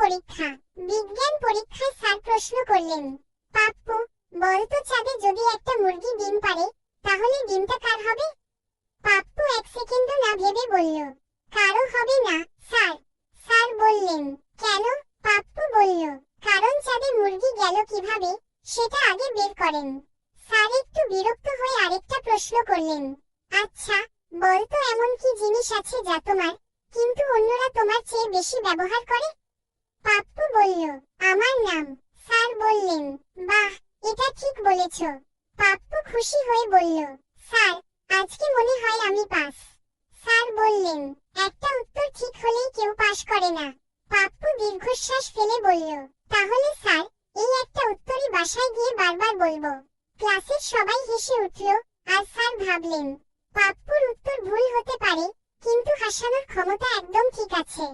পরীক্ষা। বিজ্ঞান পরীক্ষায় স্যার প্রশ্ন করলেন, পাপ্পু বলতো চাঁদে যদি একটা মুরগি ডিম পারে তাহলে ডিমটা কার হবে? পাপ্পু এক সেকেন্ডও না ভেবে বলল, কারো হবে না স্যার। স্যার বললেন, কেন? পাপ্পু বলল, কারণ চাঁদে মুরগি গেল কিভাবে সেটা আগে বের করেন। স্যার একটু বিরক্ত হয়ে আরেকটা প্রশ্ন করলেন, আচ্ছা বলতো এমন কি জিনিস আছে যা তোমার কিন্তু অন্যরা তোমার চেয়ে বেশি ব্যবহার করে? পাপ্পু বলল, আমার নাম। স্যার বললেন, বাহ, এটা ঠিক বলেছ। পাপ্পু খুশি হয়ে বলল, স্যার আজকে মনে হয় আমি পাস। স্যার বললেন, একটা উত্তর ঠিক হলেই কেউ পাস করে না। পাপ্পু দীর্ঘশ্বাস ফেলে বলল, তাহলে স্যার এই একটা উত্তরই বাসায় গিয়ে বারবার বলবো। ক্লাসের সবাই হেসে উঠল আর স্যার ভাবলেন, পাপ্পুর উত্তর ভুল হতে পারে কিন্তু হাসানোর ক্ষমতা একদম ঠিক আছে।